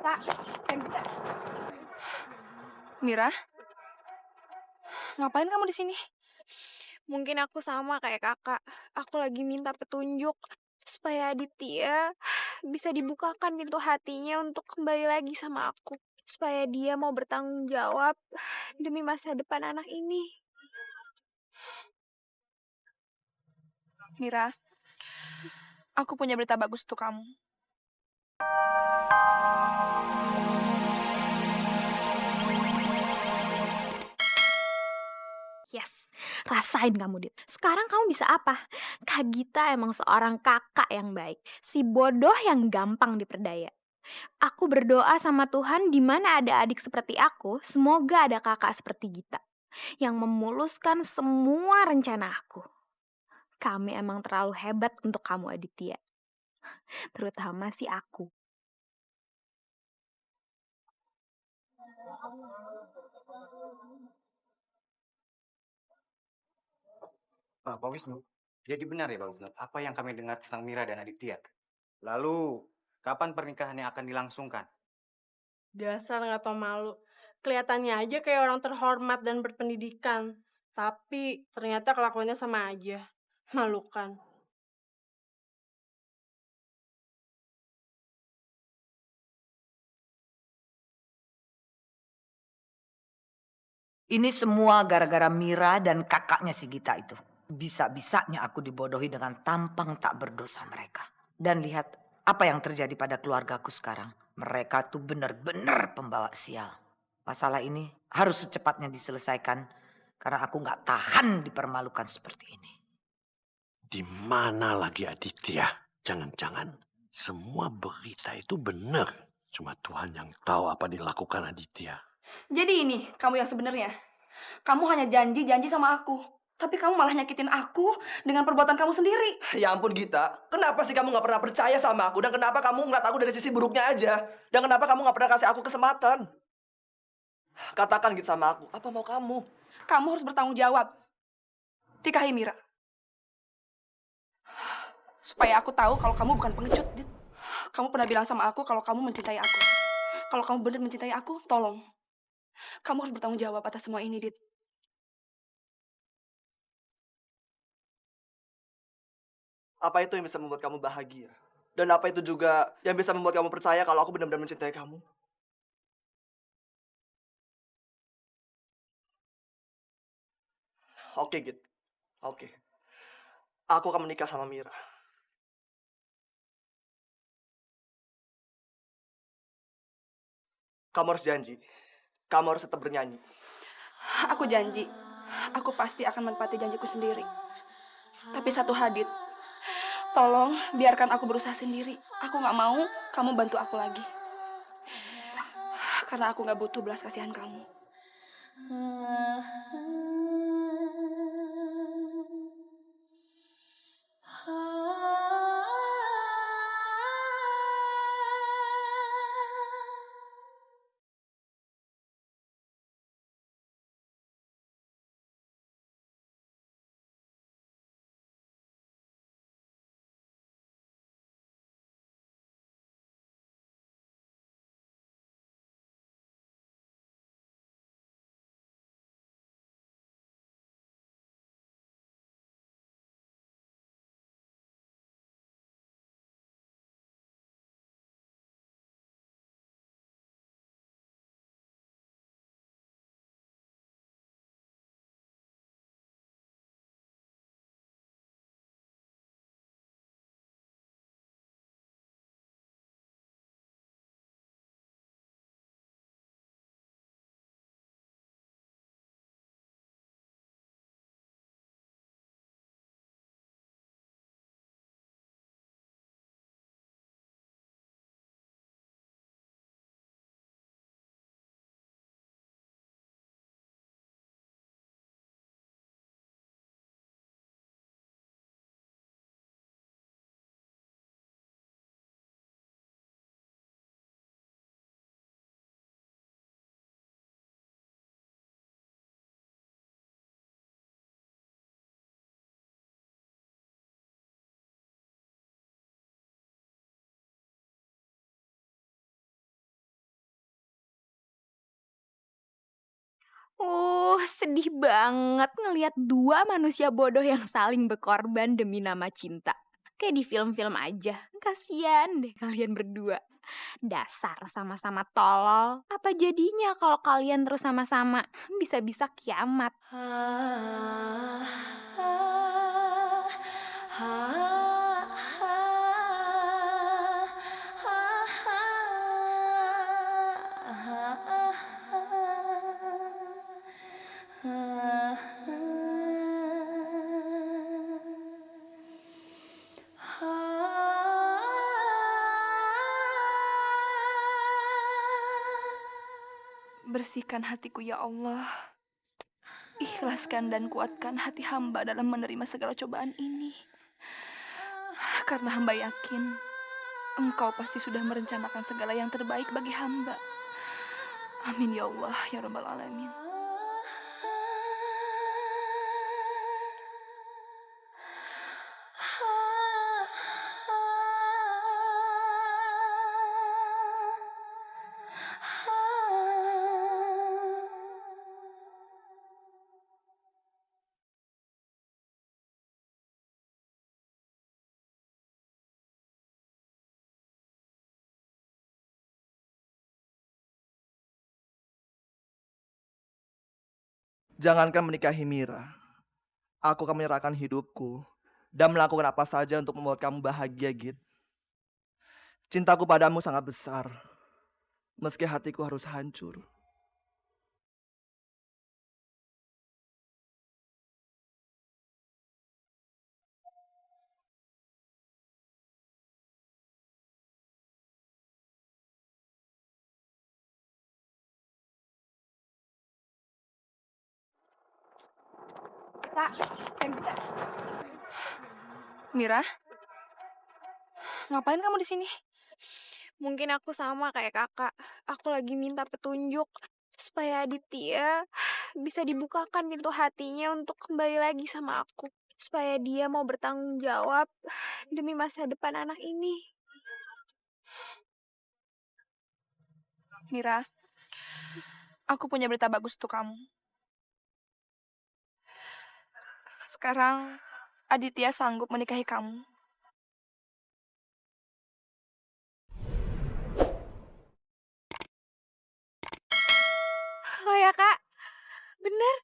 Kak, Kak. Mira, ngapain kamu di sini? Mungkin aku sama kayak Kakak. Aku lagi minta petunjuk supaya Aditya bisa dibukakan pintu hatinya untuk kembali lagi sama aku. Supaya dia mau bertanggung jawab demi masa depan anak ini. Mira, aku punya berita bagus untuk kamu. Yes, rasain kamu, Dit. Sekarang kamu bisa apa? Kak Gita emang seorang kakak yang baik. Si bodoh yang gampang diperdaya. Aku berdoa sama Tuhan di mana ada adik seperti aku, semoga ada kakak seperti Gita yang memuluskan semua rencana aku. Kami emang terlalu hebat untuk kamu, Aditya. Terutama si aku. Pak Wisnu, jadi benar ya Pak Wisnu, apa yang kami dengar tentang Mira dan Aditya? Lalu, kapan pernikahannya akan dilangsungkan? Dasar nggak tau malu. Kelihatannya aja kayak orang terhormat dan berpendidikan. Tapi ternyata kelakuannya sama aja. Malukan. Ini semua gara-gara Mira dan kakaknya si Gita itu. Bisa-bisanya aku dibodohi dengan tampang tak berdosa mereka. Dan lihat apa yang terjadi pada keluargaku sekarang. Mereka tuh benar-benar pembawa sial. Masalah ini harus secepatnya diselesaikan. Karena aku gak tahan dipermalukan seperti ini. Di mana lagi Aditya? Jangan-jangan semua berita itu benar. Cuma Tuhan yang tahu apa dilakukan Aditya. Jadi ini kamu yang sebenarnya. Kamu hanya janji-janji sama aku. Tapi kamu malah nyakitin aku dengan perbuatan kamu sendiri. Ya ampun Gita, kenapa sih kamu nggak pernah percaya sama aku? Dan kenapa kamu ngeliat aku dari sisi buruknya aja? Dan kenapa kamu nggak pernah kasih aku kesempatan? Katakan gitu sama aku, apa mau kamu? Kamu harus bertanggung jawab. Tikahi Mira. Supaya aku tahu kalau kamu bukan pengecut, Dit. Kamu pernah bilang sama aku kalau kamu mencintai aku. Kalau kamu benar mencintai aku, tolong. Kamu harus bertanggung jawab atas semua ini, Dit. Apa itu yang bisa membuat kamu bahagia? Dan apa itu juga yang bisa membuat kamu percaya kalau aku benar-benar mencintai kamu? Oke, Git. Oke. Aku akan menikah sama Mira. Kamu harus janji. Kamu harus tetap bernyanyi. Aku janji. Aku pasti akan menepati janjiku sendiri. Tapi satu hadit. Tolong biarkan aku berusaha sendiri. Aku nggak mau kamu bantu aku lagi. Karena aku nggak butuh belas kasihan kamu. Sedih banget ngelihat dua manusia bodoh yang saling berkorban demi nama cinta. Kayak di film-film aja. Kasian deh kalian berdua. Dasar sama-sama tolol. Apa jadinya kalau kalian terus sama-sama? Bisa-bisa kiamat. Bersihkan hatiku ya Allah. Ikhlaskan dan kuatkan hati hamba dalam menerima segala cobaan ini. Karena hamba yakin Engkau pasti sudah merencanakan segala yang terbaik bagi hamba. Amin ya Allah ya Rabbal Alamin. Jangankan menikahi Mira, aku akan menyerahkan hidupku dan melakukan apa saja untuk membuat kamu bahagia, Git. Cintaku padamu sangat besar, meski hatiku harus hancur. Kak, Mira, ngapain kamu di sini? Mungkin aku sama kayak kakak. Aku lagi minta petunjuk supaya Aditya bisa dibukakan pintu hatinya untuk kembali lagi sama aku. Supaya dia mau bertanggung jawab demi masa depan anak ini. Mira, aku punya berita bagus untuk kamu. Sekarang Aditya sanggup menikahi kamu. Oh ya kak, bener.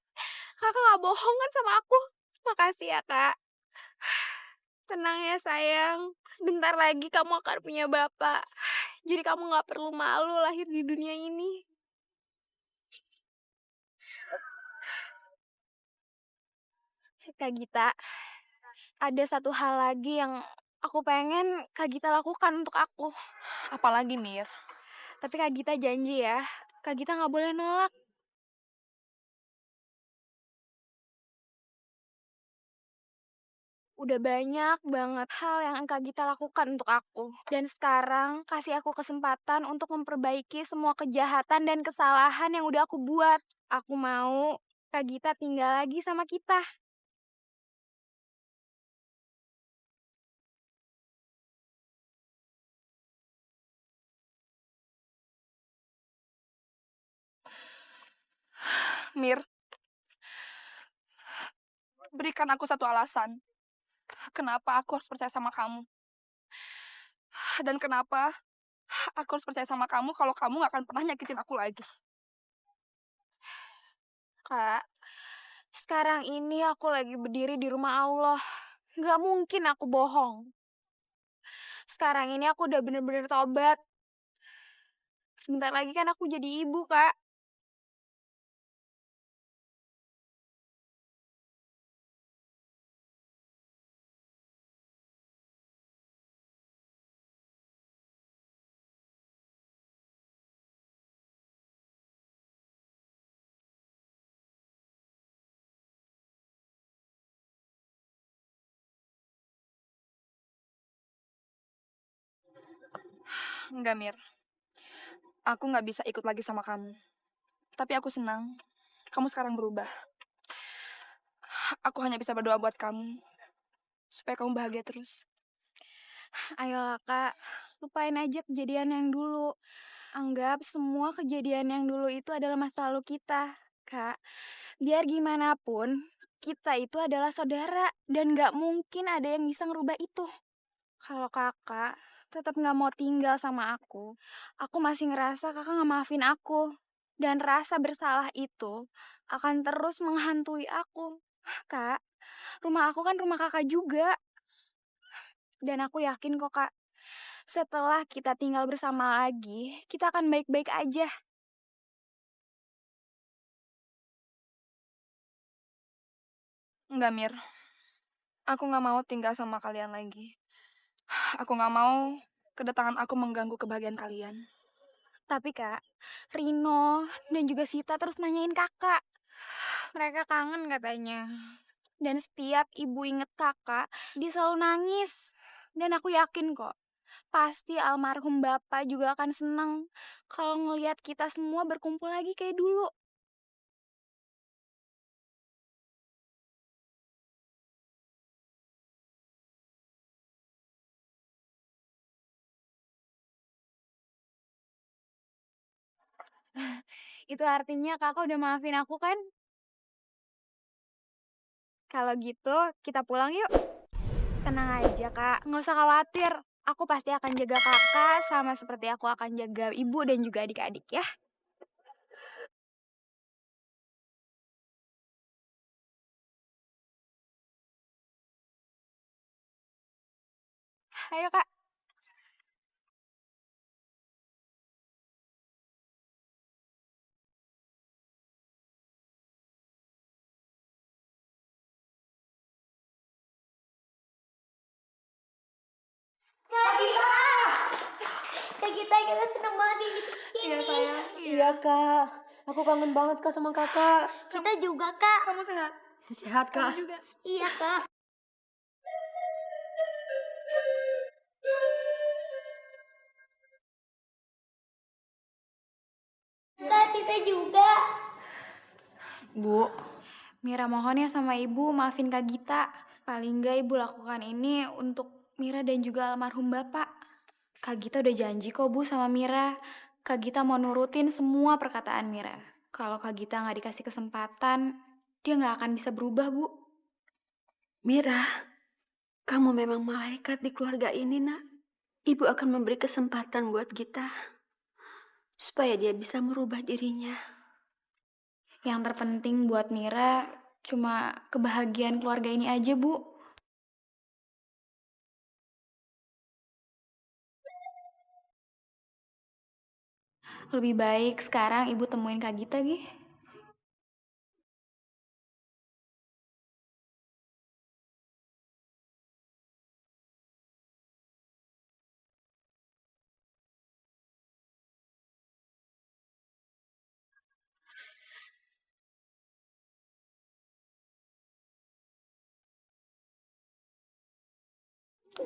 Kakak gak bohong kan sama aku. Makasih ya kak. Tenang ya sayang. Sebentar lagi kamu akan punya bapak. Jadi kamu gak perlu malu lahir di dunia ini. Kak Gita, ada satu hal lagi yang aku pengen Kak Gita lakukan untuk aku. Apalagi, Mir? Tapi Kak Gita janji ya, Kak Gita gak boleh nolak. Udah banyak banget hal yang Kak Gita lakukan untuk aku. Dan sekarang kasih aku kesempatan untuk memperbaiki semua kejahatan dan kesalahan yang udah aku buat. Aku mau Kak Gita tinggal lagi sama kita. Mir, berikan aku satu alasan. Kenapa aku harus percaya sama kamu? Dan kenapa aku harus percaya sama kamu kalau kamu gak akan pernah nyakitin aku lagi? Kak, sekarang ini aku lagi berdiri di rumah Allah. Gak mungkin aku bohong. Sekarang ini aku udah bener-bener tobat. Sebentar lagi kan aku jadi ibu, Kak. Enggak, Mir. Aku gak bisa ikut lagi sama kamu. Tapi aku senang kamu sekarang berubah. Aku hanya bisa berdoa buat kamu. Supaya kamu bahagia terus. Ayolah, Kak. Lupain aja kejadian yang dulu. Anggap semua kejadian yang dulu itu adalah masa lalu kita. Kak, biar gimana pun, kita itu adalah saudara dan nggak mungkin ada yang bisa ngerubah itu. Kalau kakak tetap nggak mau tinggal sama aku masih ngerasa kakak nggak maafin aku. Dan rasa bersalah itu akan terus menghantui aku. Kak, rumah aku kan rumah kakak juga. Dan aku yakin kok kak, setelah kita tinggal bersama lagi, kita akan baik-baik aja. Enggak, Mir. Aku nggak mau tinggal sama kalian lagi. Aku nggak mau kedatangan aku mengganggu kebahagiaan kalian. Tapi kak, Rino dan juga Sita terus nanyain kakak. Mereka kangen katanya. Dan setiap ibu inget kakak, dia selalu nangis. Dan aku yakin kok, pasti almarhum bapak juga akan senang kalau ngelihat kita semua berkumpul lagi kayak dulu. Itu artinya kakak udah maafin aku kan? Kalau gitu, kita pulang yuk. Tenang aja kak, nggak usah khawatir. Aku pasti akan jaga kakak sama seperti aku akan jaga ibu dan juga adik-adik ya. Ayo kak. Kak kita seneng banget nih Iya, sayang. Iya kak, aku kangen banget kak sama kakak. Kita juga kak. Kamu sehat? Sehat Kamu juga. Iya kak. Kak kita juga. Bu, Mira mohon ya sama ibu maafin Kak Gita. Paling nggak ibu lakukan ini untuk Mira dan juga almarhum bapak. Kak Gita udah janji kok bu sama Mira. Kak Gita mau nurutin semua perkataan Mira. Kalau Kak Gita nggak dikasih kesempatan, dia nggak akan bisa berubah bu. Mira, kamu memang malaikat di keluarga ini, nak. Ibu akan memberi kesempatan buat kita supaya dia bisa merubah dirinya. Yang terpenting buat Mira cuma kebahagiaan keluarga ini aja bu. Lebih baik sekarang ibu temuin Kak Gita Gi.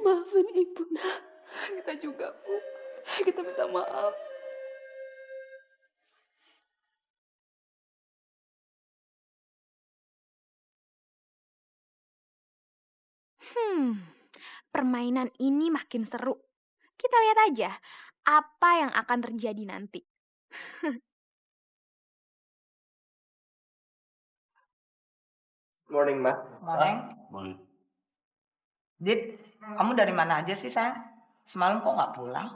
Maafin ibu, nak. Kita juga, Bu. Kita minta maaf. Permainan ini makin seru. Kita lihat aja apa yang akan terjadi nanti. Morning, Ma. Morning. Dit, kamu dari mana aja sih sayang? Semalam kok nggak pulang?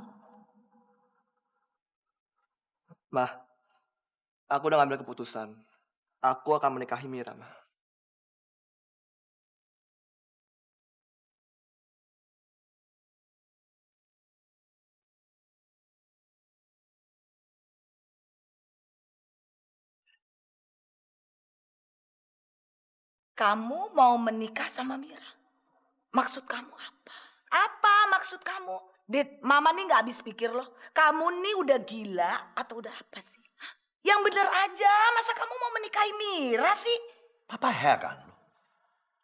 Ma, aku udah ngambil keputusan. Aku akan menikahi Mira, Ma. Kamu mau menikah sama Mira? Maksud kamu apa? Apa maksud kamu? Dit, mama nih nggak habis pikir loh. Kamu nih udah gila atau udah apa sih? Hah? Yang bener aja, masa kamu mau menikahi Mira sih? Papa heran loh.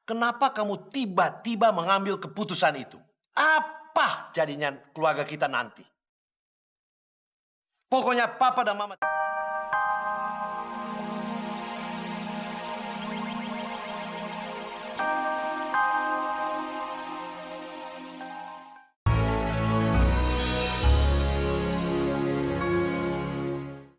Kenapa kamu tiba-tiba mengambil keputusan itu? Apa jadinya keluarga kita nanti? Pokoknya papa dan mama...